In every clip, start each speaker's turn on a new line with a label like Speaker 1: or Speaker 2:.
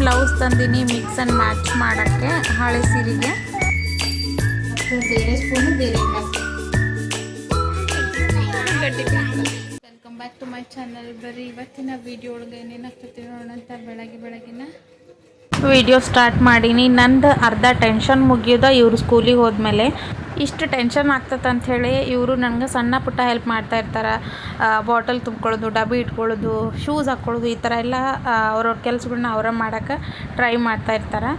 Speaker 1: Blouse ತಂದಿನಿ mix and match ಮಾಡೋಕ್ಕೆ ಹಳೆ ಸೀರೆಗೆ.
Speaker 2: ಬೇರೆ ಸ್ಪೂನು ಬೇರೆ
Speaker 1: welcome back to my channel. ಬರೀ ಇವತ್ತಿನ ವಿಡಿಯೋ ಒಳಗೆ ಏನೇನಾಗ್ತದೆ ನೋಡೋಣ ಅಂತ ಬೆಳಗಿನ ವಿಡಿಯೋ ಸ್ಟಾರ್ಟ್ ಮಾಡೀನಿ. ನಂದು ಅರ್ಧ ಟೆನ್ಷನ್ ಮುಗಿಯೋದ ಇವರು ಸ್ಕೂಲಿಗೆ ಹೋದ್ಮೇಲೆ. ಇಷ್ಟು ಟೆನ್ಷನ್ ಆಗ್ತದೆ ಅಂಥೇಳಿ ಇವರು ನನಗೆ ಸಣ್ಣ ಪುಟ್ಟ ಹೆಲ್ಪ್ ಮಾಡ್ತಾ ಇರ್ತಾರೆ. ಬಾಟಲ್ ತುಂಬ್ಕೊಳ್ಳೋದು, ಡಬ್ಬಿ ಇಟ್ಕೊಳ್ಳೋದು, ಶೂಸ್ ಹಾಕ್ಕೊಳ್ಳೋದು, ಈ ಥರ ಎಲ್ಲ ಅವ್ರವ್ರ ಕೆಲಸಗಳನ್ನ ಅವರ ಮಾಡೋಕ್ಕೆ ಟ್ರೈ ಮಾಡ್ತಾ ಇರ್ತಾರೆ.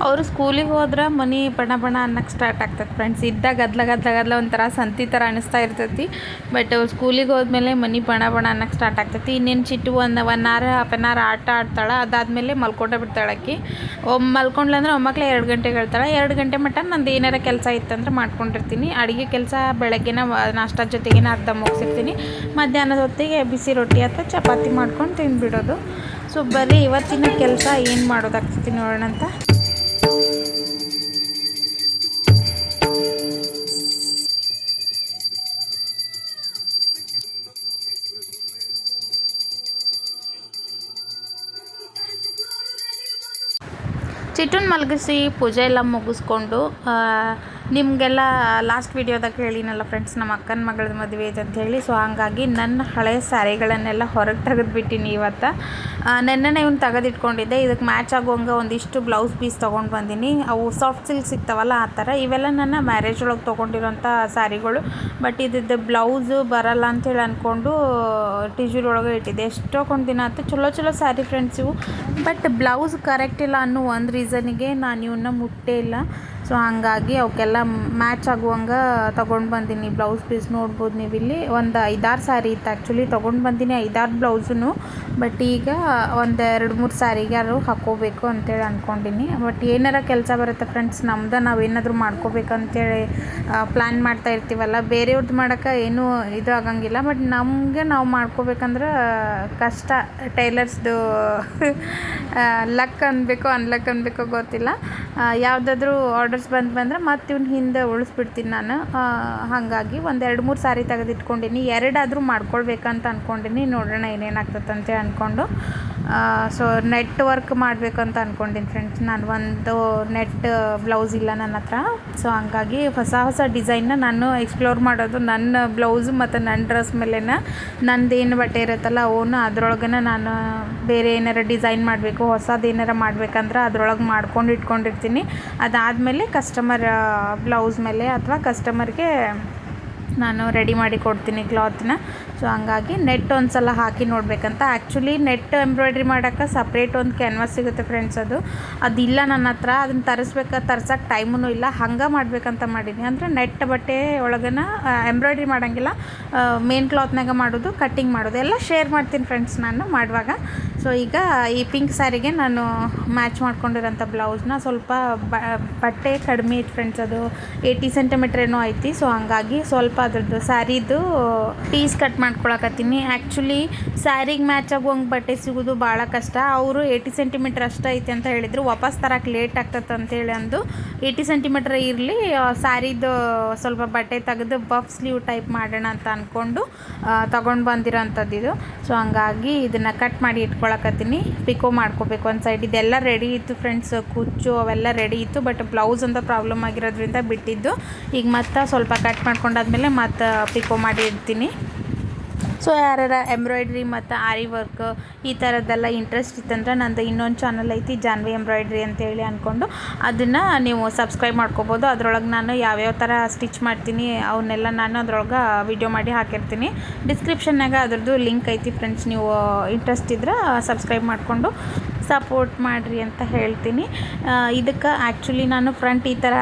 Speaker 1: ಅವರು ಸ್ಕೂಲಿಗೆ ಹೋದ್ರೆ ಮನೆ ಬಣ ಅನ್ನಕ್ಕೆ ಸ್ಟಾರ್ಟ್ ಆಗ್ತದೆ ಫ್ರೆಂಡ್ಸ್. ಇದ್ದಾಗ ಗದ್ಲ ಒಂಥರ ಸಂತಿ ಥರ ಅನ್ನಿಸ್ತಾ ಇರ್ತೈತಿ. ಬಟ್ ಅವ್ರು ಸ್ಕೂಲಿಗೆ ಹೋದ್ಮೇಲೆ ಮನೆ ಬಣ ಅನ್ನಕ್ಕೆ ಸ್ಟಾರ್ಟ್ ಆಗ್ತೈತಿ. ಇನ್ನೇನು ಚಿಟ್ಟು 1 ಅವರ್ ಹಾಫ್ ಆನ್ ಅವರ್ ಆಟ ಆಡ್ತಾಳೆ. ಅದಾದಮೇಲೆ ಮಲ್ಕೊಂಡೇ ಬಿಡ್ತಾಳೆ ಆಕಿ. ಮಲ್ಕೊಂಡ್ಲಂದ್ರೆ ಒಮ್ಮಕ್ಳೆ 2 ಗಂಟೆಗೆ ಹೇಳ್ತಾಳೆ. 2 ಗಂಟೆ ಮಟ್ಟ ನಂದು ಏನಾರ ಕೆಲಸ ಇತ್ತಂದ್ರೆ ಮಾಡ್ಕೊಂಡಿರ್ತೀನಿ. ಅಡುಗೆ ಕೆಲಸ ಬೆಳಗ್ಗೆನ ನಾಷ್ಟದ ಜೊತೆಗೆ ಅರ್ಧ ಮುಗಿಸಿರ್ತೀನಿ. ಮಧ್ಯಾಹ್ನದ ಹೊತ್ತಿಗೆ ಬಿಸಿ ರೊಟ್ಟಿ ಅಥವಾ ಚಪಾತಿ ಮಾಡ್ಕೊಂಡು ತಿಂದುಬಿಡೋದು. ಸೊ ಬರೀ ಇವತ್ತಿನ ಕೆಲಸ ಏನು ಮಾಡೋದಾಗ್ತೈತಿ ನೋಡೋಣ ಅಂತ. ಚಿಟ್ಟನ್ ಮಲಗಿಸಿ ಪೂಜೆ ಎಲ್ಲ ಮುಗಿಸ್ಕೊಂಡು ನಿಮಗೆಲ್ಲ ಲಾಸ್ಟ್ ವಿಡಿಯೋದಾಗ ಹೇಳಿನಲ್ಲ ಫ್ರೆಂಡ್ಸ್, ನಮ್ಮ ಅಕ್ಕನ ಮಗಳದ ಮದುವೆ ಇದೆ ಅಂತ ಹೇಳಿ. ಸೊ ಹಾಗಾಗಿ ನನ್ನ ಹಳೆಯ ಸ್ಯಾರಿಗಳನ್ನೆಲ್ಲ ಹೊರಗೆ ತೆಗೆದುಬಿಟ್ಟಿನಿ ಇವತ್ತು. ನೆನ್ನೆ ಇವ್ನು ತೆಗೆದಿಟ್ಕೊಂಡಿದ್ದೆ. ಇದಕ್ಕೆ ಮ್ಯಾಚ್ ಆಗೋಂಗೆ ಒಂದಿಷ್ಟು ಬ್ಲೌಸ್ ಪೀಸ್ ತೊಗೊಂಡು ಬಂದೀನಿ. ಅವು ಸಾಫ್ಟ್ ಸಿಲ್ಕ್ ಸಿಗ್ತಾವಲ್ಲ ಆ ಥರ. ಇವೆಲ್ಲ ನನ್ನ ಮ್ಯಾರೇಜ್ ಒಳಗೆ ತೊಗೊಂಡಿರೋಂಥ ಸ್ಯಾರಿಗಳು. ಬಟ್ ಇದ್ದು ಬ್ಲೌಸು ಬರಲ್ಲ ಅಂಥೇಳಿ ಅಂದ್ಕೊಂಡು ಟಿಶ್ಯೂಲ್ ಒಳಗೆ ಇಟ್ಟಿದ್ದೆ. ಎಷ್ಟೊಂದು ದಿನ ಆಯ್ತು. ಚಲೋ ಸ್ಯಾರಿ ಫ್ರೆಂಡ್ಸ್ ಇವು. ಬಟ್ ಬ್ಲೌಸ್ ಕರೆಕ್ಟ್ ಇಲ್ಲ ಅನ್ನೋ ಒಂದು ರೀಸನಿಗೆ ನಾನು ಇವನ್ನ ಮುಟ್ಟೇ ಇಲ್ಲ. ಸೊ ಹಾಗಾಗಿ ಅವಕ್ಕೆಲ್ಲ ಮ್ಯಾಚ್ ಆಗುವಂಗೆ ತೊಗೊಂಡು ಬಂದೀನಿ. ಬ್ಲೌಸ್ ಪೀಸ್ ನೋಡ್ಬೋದು ನೀವು ಇಲ್ಲಿ. ಒಂದು 5-6 ಸ್ಯಾರಿ ಇತ್ತು ಆ್ಯಕ್ಚುಲಿ. ತೊಗೊಂಡು ಬಂದೀನಿ 5-6 ಬ್ಲೌಸೂ. ಬಟ್ ಈಗ ಒಂದು 2-3 ಸ್ಯಾರಿಗೆ ಯಾರು ಹಾಕ್ಕೋಬೇಕು ಅಂತೇಳಿ ಅಂದ್ಕೊಂಡಿನಿ. ಬಟ್ ಏನಾರ ಕೆಲಸ ಬರುತ್ತೆ ಫ್ರೆಂಡ್ಸ್ ನಮ್ದು. ನಾವೇನಾದರೂ ಮಾಡ್ಕೋಬೇಕಂತೇಳಿ ಪ್ಲ್ಯಾನ್ ಮಾಡ್ತಾ ಇರ್ತೀವಲ್ಲ. ಬೇರೆಯವ್ರದ್ದು ಮಾಡೋಕ್ಕೆ ಏನೂ ಇದು ಆಗಂಗಿಲ್ಲ. ಬಟ್ ನಮಗೆ ನಾವು ಮಾಡ್ಕೋಬೇಕಂದ್ರೆ ಕಷ್ಟ. ಟೈಲರ್ಸ್ದು ಲಕ್ ಅನ್ಬೇಕೋ ಅನ್ಲಕ್ ಅನ್ಬೇಕೋ ಗೊತ್ತಿಲ್ಲ. ಯಾವುದಾದ್ರೂ ಆರ್ಡರ್ಸ್ ಬಂದರೆ ಮತ್ತು ಇವ್ನ ಹಿಂದೆ ಉಳಿಸ್ಬಿಡ್ತೀನಿ ನಾನು. ಹಾಗಾಗಿ ಒಂದು 2-3 ಸ್ಯಾರಿ ತೆಗೆದಿಟ್ಕೊಂಡಿನಿ. 2 ಆದರೂ ಮಾಡ್ಕೊಳ್ಬೇಕಂತ ಅಂದ್ಕೊಂಡಿನಿ. ನೋಡೋಣ ಏನೇನಾಗ್ತದಂತೆ ಅಂದ್ಕೊಂಡು. ಸೊ ನೆಟ್ ವರ್ಕ್ ಮಾಡಬೇಕಂತ ಅಂದ್ಕೊಂಡಿನಿ ಫ್ರೆಂಡ್ಸ್. ನಾನು ಒಂದು ನೆಟ್ ಬ್ಲೌಸ್ ಇಲ್ಲ ನನ್ನ ಹತ್ರ. ಸೊ ಹಂಗಾಗಿ ಹೊಸ ಡಿಸೈನ್ನ ನಾನು ಎಕ್ಸ್ಪ್ಲೋರ್ ಮಾಡೋದು ನನ್ನ ಬ್ಲೌಸು ಮತ್ತು ನನ್ನ ಡ್ರೆಸ್ ಮೇಲೇ. ನಂದೇನು ಬಟ್ಟೆ ಇರುತ್ತಲ್ಲ ಅವನು ಅದರೊಳಗೆ ನಾನು ಬೇರೆ ಏನಾರ ಡಿಸೈನ್ ಮಾಡಬೇಕು, ಹೊಸದು ಏನಾರ ಮಾಡಬೇಕಂದ್ರೆ ಅದ್ರೊಳಗೆ ಮಾಡ್ಕೊಂಡು ಇಟ್ಕೊಂಡಿರ್ತೀನಿ. ಅದಾದಮೇಲೆ ಕಸ್ಟಮರ್ ಬ್ಲೌಸ್ ಮೇಲೆ ಅಥವಾ ಕಸ್ಟಮರ್ಗೆ ನಾನು ರೆಡಿ ಮಾಡಿ ಕೊಡ್ತೀನಿ ಕ್ಲಾತ್ನ. ಸೊ ಹಂಗಾಗಿ ನೆಟ್ ಒಂದು ಸಲ ಹಾಕಿ ನೋಡಬೇಕಂತ. ಆ್ಯಕ್ಚುಲಿ ನೆಟ್ ಎಂಬ್ರಾಯ್ಡ್ರಿ ಮಾಡೋಕ್ಕೆ ಸಪ್ರೇಟ್ ಒಂದು ಕ್ಯಾನ್ವಾಸ್ ಸಿಗುತ್ತೆ ಫ್ರೆಂಡ್ಸ್. ಅದಿಲ್ಲ ನನ್ನ ಹತ್ರ. ಅದನ್ನು ತರ್ಸೋಕ್ಕೆ ಟೈಮೂ ಇಲ್ಲ. ಹಂಗೆ ಮಾಡಬೇಕಂತ ಮಾಡೀನಿ. ಅಂದರೆ ನೆಟ್ ಬಟ್ಟೆ ಒಳಗನ ಎಂಬ್ರಾಯ್ಡ್ರಿ ಮಾಡೋಂಗಿಲ್ಲ. ಮೇನ್ ಕ್ಲಾತ್ನಾಗ ಮಾಡೋದು, ಕಟ್ಟಿಂಗ್ ಮಾಡೋದು ಎಲ್ಲ ಶೇರ್ ಮಾಡ್ತೀನಿ ಫ್ರೆಂಡ್ಸ್ ನಾನು ಮಾಡುವಾಗ. ಸೊ ಈಗ ಈ ಪಿಂಕ್ ಸ್ಯಾರಿಗೆ ನಾನು ಮ್ಯಾಚ್ ಮಾಡ್ಕೊಂಡಿರೋಂಥ ಬ್ಲೌಸ್ನ ಸ್ವಲ್ಪ ಬಟ್ಟೆ ಕಡಿಮೆ ಇತ್ತು ಫ್ರೆಂಡ್ಸ್. ಅದು 80 ಸೆಂಟಿಮೀಟ್ರ್ ಏನೋ ಐತಿ. ಸೊ ಹಂಗಾಗಿ ಸ್ವಲ್ಪ ಅದ್ರದ್ದು ಸ್ಯಾರಿದು ಪೀಸ್ ಕಟ್ ಮಾಡ್ಕೊಳಕತ್ತೀನಿ. ಆ್ಯಕ್ಚುಲಿ ಸ್ಯಾರಿಗೆ ಮ್ಯಾಚ್ ಆಗುವಂಗೆ ಬಟ್ಟೆ ಸಿಗೋದು ಭಾಳ ಕಷ್ಟ. ಅವರು 80 ಸೆಂಟಿಮೀಟ್ರ್ ಅಷ್ಟು ಐತೆ ಅಂತ ಹೇಳಿದರು. ವಾಪಸ್ ತರಕ್ಕೆ ಲೇಟ್ ಆಗ್ತದೆ ಅಂತೇಳಿ ಅಂದು 80 ಸೆಂಟಿಮೀಟ್ರ್ ಇರಲಿ, ಸ್ಯಾರಿದು ಸ್ವಲ್ಪ ಬಟ್ಟೆ ತೆಗೆದು ಬಫ್ ಸ್ಲೀವ್ ಟೈಪ್ ಮಾಡೋಣ ಅಂತ ಅಂದ್ಕೊಂಡು ತೊಗೊಂಡು ಬಂದಿರೋಂಥದ್ದು ಇದು. ಸೊ ಹಂಗಾಗಿ ಇದನ್ನು ಕಟ್ ಮಾಡಿ ಇಟ್ಕೊಳಕತ್ತೀನಿ. ಪಿಕೋ ಮಾಡ್ಕೋಬೇಕು ಒಂದು ಸೈಡ್. ಇದೆಲ್ಲ ರೆಡಿ ಇತ್ತು ಫ್ರೆಂಡ್ಸ್. ಕುಚ್ಚು ಅವೆಲ್ಲ ರೆಡಿ ಇತ್ತು. ಬಟ್ ಬ್ಲೌಸ್ ಅಂತ ಪ್ರಾಬ್ಲಮ್ ಆಗಿರೋದ್ರಿಂದ ಬಿಟ್ಟಿದ್ದು. ಈಗ ಮತ್ತೆ ಸ್ವಲ್ಪ ಕಟ್ ಮಾಡ್ಕೊಂಡಾದ್ಮೇಲೆ ಮತ್ತೆ ಪಿಕೋ ಮಾಡಿ ಇಡ್ತೀನಿ. ಸೊ ಯಾರ್ಯಾರ ಎಂಬ್ರಾಯ್ಡ್ರಿ ಮತ್ತು ಆರಿ ವರ್ಕ್ ಈ ಥರದ್ದೆಲ್ಲ ಇಂಟ್ರೆಸ್ಟ್ ಇತ್ತಂದ್ರೆ ನಂದು ಇನ್ನೊಂದು ಚಾನಲ್ ಐತಿ, ಜಾನ್ವಿ ಎಂಬ್ರಾಯ್ಡ್ರಿ ಅಂತೇಳಿ ಅಂದ್ಕೊಂಡು. ಅದನ್ನು ನೀವು ಸಬ್ಸ್ಕ್ರೈಬ್ ಮಾಡ್ಕೋಬೋದು. ಅದರೊಳಗೆ ನಾನು ಯಾವ್ಯಾವ ಥರ ಸ್ಟಿಚ್ ಮಾಡ್ತೀನಿ ಅವನ್ನೆಲ್ಲ ನಾನು ಅದ್ರೊಳಗೆ ವಿಡಿಯೋ ಮಾಡಿ ಹಾಕಿರ್ತೀನಿ. ಡಿಸ್ಕ್ರಿಪ್ಷನ್ನಾಗ ಅದ್ರದ್ದು ಲಿಂಕ್ ಐತಿ ಫ್ರೆಂಡ್ಸ್. ನೀವು ಇಂಟ್ರೆಸ್ಟ್ ಇದ್ರೆ ಸಬ್ಸ್ಕ್ರೈಬ್ ಮಾಡಿಕೊಂಡು ಸಪೋರ್ಟ್ ಮಾಡಿರಿ ಅಂತ ಹೇಳ್ತೀನಿ. ಇದಕ್ಕೆ ಆ್ಯಕ್ಚುಲಿ ನಾನು ಫ್ರಂಟ್ ಈ ಥರ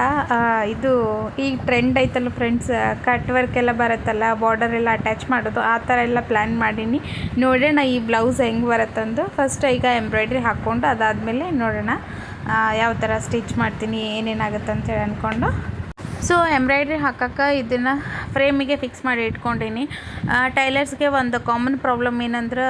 Speaker 1: ಇದು ಈಗ ಟ್ರೆಂಡ್ ಐತಲ್ಲ ಫ್ರೆಂಡ್ಸ್, ಕಟ್ ವರ್ಕ್ ಎಲ್ಲ ಬರುತ್ತಲ್ಲ, ಬಾರ್ಡರ್ ಎಲ್ಲ ಅಟ್ಯಾಚ್ ಮಾಡೋದು, ಆ ಥರ ಎಲ್ಲ ಪ್ಲ್ಯಾನ್ ಮಾಡೀನಿ. ನೋಡೋಣ ಈ ಬ್ಲೌಸ್ ಹೆಂಗೆ ಬರುತ್ತಂದು. ಫಸ್ಟ್ ಈಗ ಎಂಬ್ರಾಯ್ಡ್ರಿ ಹಾಕ್ಕೊಂಡು ಅದಾದಮೇಲೆ ನೋಡೋಣ ಯಾವ ಥರ ಸ್ಟಿಚ್ ಮಾಡ್ತೀನಿ, ಏನೇನಾಗುತ್ತೆ ಅಂತೇಳಿ ಅಂದ್ಕೊಂಡು. ಸೊ ಎಂಬ್ರಾಯ್ಡ್ರಿ ಹಾಕೋಕ್ಕೆ ಇದನ್ನು ಫ್ರೇಮಿಗೆ ಫಿಕ್ಸ್ ಮಾಡಿ ಇಟ್ಕೊಂಡೀನಿ. ಟೈಲರ್ಸ್ಗೆ ಒಂದು ಕಾಮನ್ ಪ್ರಾಬ್ಲಮ್ ಏನಂದ್ರೆ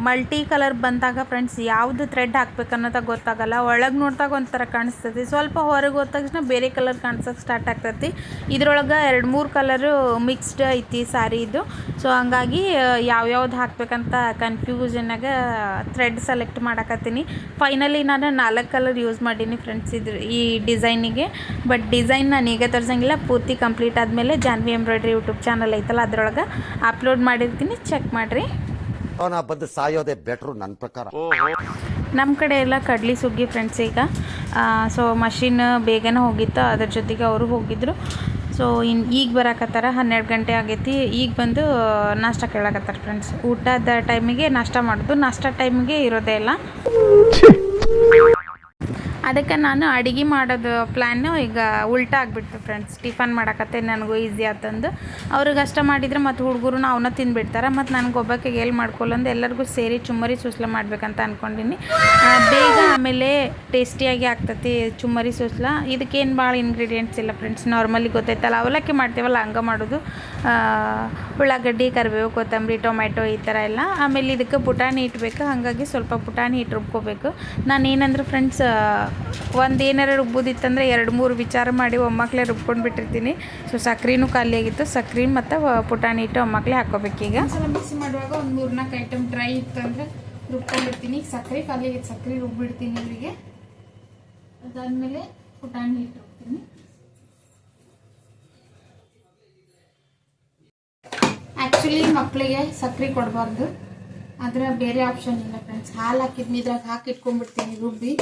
Speaker 1: ಮಲ್ಟಿ ಕಲರ್ ಬಂದಾಗ ಫ್ರೆಂಡ್ಸ್ ಯಾವುದು ಥ್ರೆಡ್ ಹಾಕ್ಬೇಕು ಅನ್ನೋದಾಗ ಗೊತ್ತಾಗಲ್ಲ. ಒಳಗೆ ನೋಡಿದಾಗ ಒಂಥರ ಕಾಣಿಸ್ತೈತಿ, ಸ್ವಲ್ಪ ಹೊರಗೆ ಹೋದ ತಕ್ಷಣ ಬೇರೆ ಕಲರ್ ಕಾಣಿಸೋಕೆ ಸ್ಟಾರ್ಟ್ ಆಗ್ತೈತಿ. ಇದ್ರೊಳಗೆ 2-3 ಕಲರು ಮಿಕ್ಸ್ಡ್ ಐತಿ ಸ್ಯಾರಿ ಇದು. ಸೊ ಹಂಗಾಗಿ ಯಾವ್ಯಾವ್ದು ಹಾಕ್ಬೇಕಂತ ಕನ್ಫ್ಯೂಷನ್ನಾಗ ಥ್ರೆಡ್ ಸೆಲೆಕ್ಟ್ ಮಾಡಕತ್ತೀನಿ. ಫೈನಲಿ ನಾನು 4 ಕಲರ್ ಯೂಸ್ ಮಾಡೀನಿ ಫ್ರೆಂಡ್ಸ್ ಈ ಡಿಸೈನಿಗೆ. ಬಟ್ ಡಿಸೈನ್ ನಾನು ಈಗ ತೋರಿಸಂಗಿಲ್ಲ, ಪೂರ್ತಿ ಕಂಪ್ಲೀಟ್ ಆದಮೇಲೆ ಜಾನ್ವಿ ಎಂಬ್ರಾಯ್ಡ್ರಿ ಯೂಟ್ಯೂಬ್ ಚಾನಲ್ ಐತಲ್ಲ ಅದರೊಳಗೆ ಅಪ್ಲೋಡ್ ಮಾಡಿರ್ತೀನಿ, ಚೆಕ್ ಮಾಡಿರಿ.
Speaker 3: ಬಂದು ಸಾಯೋದೇ ಬೆಟ್ರು ನನ್ನ ಪ್ರಕಾರ.
Speaker 1: ನಮ್ಮ ಕಡೆ ಎಲ್ಲ ಕಡ್ಲಿ ಸುಗ್ಗಿ ಫ್ರೆಂಡ್ಸ್ ಈಗ. ಸೊ ಮಷಿನ್ ಬೇಗನೆ ಹೋಗಿತ್ತು, ಅದ್ರ ಜೊತೆಗೆ ಅವರು ಹೋಗಿದ್ರು. ಸೊ ಈಗ ಬರಾಕತ್ತಾರ, 12 ಗಂಟೆ ಆಗೈತಿ. ಈಗ ಬಂದು ನಾಷ್ಟ ಕೇಳಕತ್ತಾರ ಫ್ರೆಂಡ್ಸ್. ಊಟದ ಟೈಮಿಗೆ ನಾಷ್ಟ ಮಾಡೋದು, ನಾಷ್ಟ ಟೈಮಿಗೆ ಇರೋದೇ ಇಲ್ಲ. ಅದಕ್ಕೆ ನಾನು ಅಡುಗೆ ಮಾಡೋದು ಪ್ಲ್ಯಾನು ಈಗ ಉಲ್ಟಾ ಆಗಿಬಿಡ್ತು ಫ್ರೆಂಡ್ಸ್. ಟಿಫನ್ ಮಾಡಕತ್ತೆ ನನಗೂ ಈಸಿ ಆತಂದು. ಅವ್ರಿಗೆ ಅಷ್ಟ ಮಾಡಿದರೆ ಮತ್ತು ಹುಡುಗರು ಅವನ್ನ ತಿಂದುಬಿಡ್ತಾರೆ. ಮತ್ತು ನನಗೆ ಒಬ್ಬಕ್ಕೆ ಎಲ್ಲಿ ಮಾಡ್ಕೊಳ್ಳಂದು ಎಲ್ಲರಿಗೂ ಸೇರಿ ಚುಮ್ಮರಿ ಸೂಸ್ಲ ಮಾಡ್ಬೇಕಂತ ಅಂದ್ಕೊಂಡಿನಿ. ಬೇಗ ಆಮೇಲೆ ಟೇಸ್ಟಿಯಾಗಿ ಆಗ್ತೈತಿ ಚುಮ್ಮರಿ ಸೂಸ್ಲ. ಇದಕ್ಕೇನು ಭಾಳ ಇಂಗ್ರೀಡಿಯೆಂಟ್ಸ್ ಇಲ್ಲ ಫ್ರೆಂಡ್ಸ್, ನಾರ್ಮಲಿ ಗೊತ್ತೈತಲ್ಲ, ಅವಲಕ್ಕಿ ಮಾಡ್ತೀವಲ್ಲ ಹಂಗೆ ಮಾಡೋದು. ಉಳ್ಳಾಗಡ್ಡಿ, ಕರಿಬೇವು, ಕೊತ್ತಂಬರಿ, ಟೊಮೆಟೊ ಈ ಥರ ಎಲ್ಲ. ಆಮೇಲೆ ಇದಕ್ಕೆ ಪುಟಾಣಿ ಇಟ್ಬೇಕು, ಹಾಗಾಗಿ ಸ್ವಲ್ಪ ಪುಟಾಣಿ ಇಟ್ಟು ರುಬ್ಕೋಬೇಕು. ನಾನು ಏನಂದ್ರೆ ಫ್ರೆಂಡ್ಸ್ ಒಂದು ಏನಾರು ರುಬ್ಬೋದಿತ್ತಂದರೆ 2-3 ವಿಚಾರ ಮಾಡಿ ಒಮ್ಮಕ್ಕಳೇ ರುಬ್ಕೊಂಡು ಬಿಟ್ಟಿರ್ತೀನಿ. ಸೊ ಸಕ್ರೆನೂ ಖಾಲಿ ಆಗಿತ್ತು, ಸಕ್ರೆ ಮತ್ತು ಪುಟಾಣಿ ಇಟ್ಟು ಒಮ್ಮಕ್ಕಳೇ ಹಾಕ್ಕೋಬೇಕೀಗ. ಒಂದ್ಸಲ ಮಿಕ್ಸಿ ಮಾಡುವಾಗ ಒಂದು 3-4 ಐಟಮ್ ಡ್ರೈ ಇತ್ತು ಅಂದರೆ ರುಬ್ಕೊಂಡಿರ್ತೀನಿ. ಸಕ್ರೆ ಖಾಲಿ ಆಗಿತ್ತು, ಸಕ್ರೆ ರುಬ್ಬಿಡ್ತೀನಿ ಇವರಿಗೆ. ಅದಾದಮೇಲೆ ಪುಟಾಣಿ ಇಟ್ಟು ರುಬ್ತೀನಿ. ಆ್ಯಕ್ಚುಲಿ ಮಕ್ಕಳಿಗೆ ಸಕ್ರೆ ಕೊಡಬಾರ್ದು, ಆದರೆ ಬೇರೆ ಆಪ್ಷನ್ ಇಲ್ಲ ಫ್ರೆಂಡ್ಸ್. ಹಾಲು ಹಾಕಿದ್ಮೇಲೆ ಇದ್ರಾಗ ಹಾಕಿ ಇಟ್ಕೊಂಡ್ಬಿಡ್ತೀನಿ ರುಬ್ಬಿ.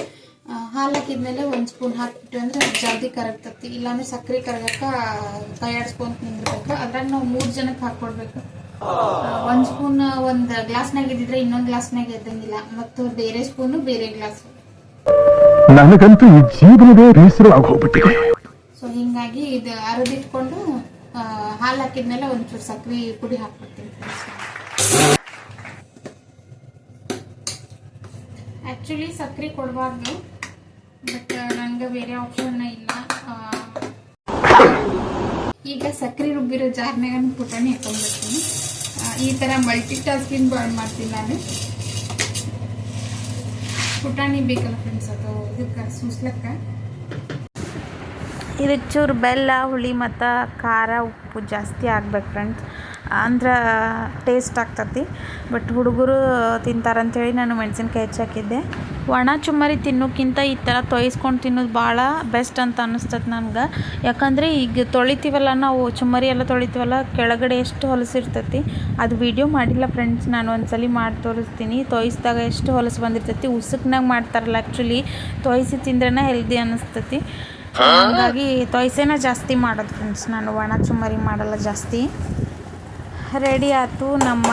Speaker 1: ಹಾಲು ಹಾಕಿದ್ಮೇಲೆ 1 ಸ್ಪೂನ್ ಹಾಕಿಬಿಟ್ಟು ಅಂದರೆ ಜಲ್ದಿ ಕರಗ್ತತಿ. ಇಲ್ಲಾಂದರೆ ಸಕ್ಕರೆ ಕರಗಕ್ಕೆ ಕೈಯಾಡಿಸ್ಕೊಂತ ನಿಂದಿರ್ಬೇಕು. ಅದ್ರಾಗ ನಾವು 3 ಜನಕ್ಕೆ ಹಾಕ್ಕೊಡ್ಬೇಕು. 1 ಸ್ಪೂನ್ ಒಂದು ಗ್ಲಾಸ್ನಾಗ ಇದ್ದಿದ್ರೆ ಇನ್ನೊಂದು ಗ್ಲಾಸ್ನಾಗ ಎದ್ದಂಗಿಲ್ಲ, ಮತ್ತು ಬೇರೆ ಸ್ಪೂನು ಬೇರೆ ಗ್ಲಾಸ್.
Speaker 4: ನನಗಂತೂ ಈ ಜೀವನವೇ ಬೇಸರವಾಗಿ ಹೋಗ್ಬಿಟ್ಟಿದೆ.
Speaker 1: ಸೊ ಹಿಂಗಾಗಿ ಇದು ಅರದಿಟ್ಕೊಂಡು ಹಾಲು ಹಾಕಿದ್ಮೇಲೆ ಒಂಚೂರು ಸಕ್ಕರೆ ಪುಡಿ ಹಾಕ್ಬಿಡ್ತೀನಿ ಫ್ರೆಂಡ್ಸ್. ಆ್ಯಕ್ಚುಲಿ ಸಕ್ಕರೆ ಕೊಡಬಾರ್ದು, ಬಟ್ ನನಗೆ ಬೇರೆ ಆಪ್ಷನ್ ಇಲ್ಲ. ಈಗ ಸಕ್ಕರೆ ರುಬ್ಬಿರೋ ಜಾರ್ನಾಗ ಪುಟಾಣಿ ಹಾಕೊಂಡ್ಬಿಡ್ತೀನಿ. ಈ ಥರ ಮಲ್ಟಿ ಟಾಸ್ಕಿಂಗ್ ಮಾಡ್ತೀನಿ ನಾನು. ಪುಟಾಣಿ ಬೇಕಲ್ಲ ಫ್ರೆಂಡ್ಸ್, ಅದು ಇದಕ್ಕೆ ಸೂಸ್ಲಕ್ಕೆ. ಇದಕ್ಕೆ ಚೂರು ಬೆಲ್ಲ, ಹುಳಿ ಮತ್ತು ಖಾರ, ಉಪ್ಪು ಜಾಸ್ತಿ ಆಗ್ಬೇಕು ಫ್ರೆಂಡ್ಸ್, ಅಂದ್ರೆ ಟೇಸ್ಟ್ ಆಗ್ತತಿ. ಬಟ್ ಹುಡುಗರು ತಿಂತಾರಂಥೇಳಿ ನಾನು ಮೆಣಸಿನ್ಕಾಯಿ ಹೆಚ್ಚಾಕಿದ್ದೆ. ಒಣ ಚುಮ್ಮರಿ ತಿನ್ನೋಕ್ಕಿಂತ ಈ ಥರ ತೊಯಿಸ್ಕೊಂಡು ತಿನ್ನೋದು ಭಾಳ ಬೆಸ್ಟ್ ಅಂತ ಅನ್ನಿಸ್ತದೆ ನನಗೆ. ಯಾಕಂದರೆ ಈಗ ತೊಳಿತೀವಲ್ಲ ನಾವು, ಚುಮ್ಮರಿ ಎಲ್ಲ ತೊಳಿತೀವಲ್ಲ, ಕೆಳಗಡೆ ಎಷ್ಟು ಹೊಲಸಿರ್ತೈತಿ. ಅದು ವಿಡಿಯೋ ಮಾಡಿಲ್ಲ ಫ್ರೆಂಡ್ಸ್, ನಾನು ಒಂದ್ಸಲಿ ಮಾಡಿ ತೋರಿಸ್ತೀನಿ. ತೊಯಿಸಿದಾಗ ಎಷ್ಟು ಹೊಲಸು ಬಂದಿರ್ತೈತಿ. ಉಸುಕ್ನಾಗ ಮಾಡ್ತಾರಲ್ಲ, ಆ್ಯಕ್ಚುಲಿ ತೊಯಿಸಿ ತಿಂದ್ರೇ ಹೆಲ್ದಿ ಅನ್ನಿಸ್ತೈತಿ. ಹಾಗಾಗಿ ತೊಯ್ಸೇನ ಜಾಸ್ತಿ ಮಾಡೋದು ಫ್ರೆಂಡ್ಸ್, ನಾನು ಒಣ ಚುಮ್ಮರಿ ಮಾಡಲ್ಲ ಜಾಸ್ತಿ. ರೆಡಿ ಆಯ್ತು ನಮ್ಮ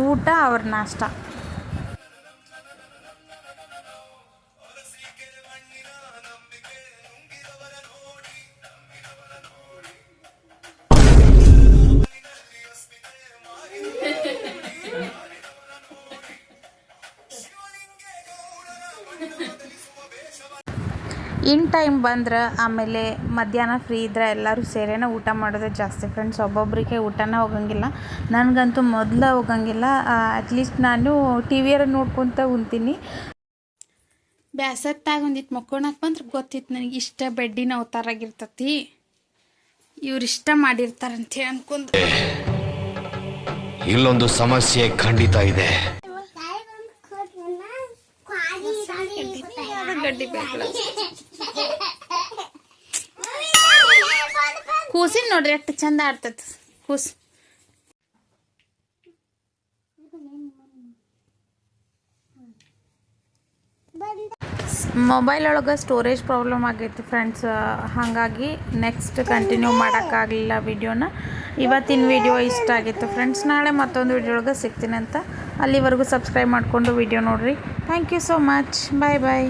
Speaker 1: ಊಟ, ಅವ್ರ ನಾಷ್ಟ. ಇನ್ ಟೈಮ್ ಬಂದ್ರೆ ಆಮೇಲೆ ಮಧ್ಯಾಹ್ನ ಫ್ರೀ ಇದ್ದರೆ ಎಲ್ಲರೂ ಸೇರೇನ ಊಟ ಮಾಡೋದು ಜಾಸ್ತಿ ಫ್ರೆಂಡ್ಸ್. ಒಬ್ಬೊಬ್ಬರಿಗೆ ಊಟನ ಹೋಗಂಗಿಲ್ಲ, ನನಗಂತೂ ಮೊದಲು ಹೋಗಂಗಿಲ್ಲ. ಅಟ್ಲೀಸ್ಟ್ ನಾನು ಟಿ ವಿಯರ ನೋಡ್ಕೊತ ಉಣ್ತೀನಿ. ಬ್ಯಾಸತ್ತಾಗ ಒಂದಿತ್ತು ಮಕ್ಕೊಳಕ್ಕೆ ಬಂದ್ರೆ ಗೊತ್ತಿತ್ತು ನನಗೆ ಇಷ್ಟ ಬೆಡ್ಡಿನ ಅವತಾರಾಗಿರ್ತತಿ, ಇವ್ರು ಇಷ್ಟ ಮಾಡಿರ್ತಾರಂತೆ ಅನ್ಕೊಂಡು.
Speaker 5: ಇಲ್ಲೊಂದು ಸಮಸ್ಯೆ ಖಂಡಿತ ಇದೆ.
Speaker 1: ಗಡ್ಡಿ ಬೇಕಲ್ಲ, ಕೂಸಿನ ನೋಡ್ರಿ ಎಷ್ಟು ಚಂದ ಆಡ್ತದ ಕೂಸು. ಮೊಬೈಲ್ ಒಳಗೆ ಸ್ಟೋರೇಜ್ ಪ್ರಾಬ್ಲಮ್ ಆಗೈತಿ ಫ್ರೆಂಡ್ಸ್. ಹಾಗಾಗಿ ನೆಕ್ಸ್ಟ್ ಕಂಟಿನ್ಯೂ ಮಾಡೋಕ್ಕಾಗಲಿಲ್ಲ ವಿಡಿಯೋನ. ಇವತ್ತಿನ ವಿಡಿಯೋ ಇಷ್ಟ ಆಗಿತ್ತು ಫ್ರೆಂಡ್ಸ್. ನಾಳೆ ಮತ್ತೊಂದು ವಿಡಿಯೋ ಒಳಗೆ ಸಿಗ್ತೀನಿ ಅಂತ. ಅಲ್ಲಿವರೆಗೂ ಸಬ್ಸ್ಕ್ರೈಬ್ ಮಾಡಿಕೊಂಡು ವಿಡಿಯೋ ನೋಡಿರಿ. Thank you so much. Bye bye.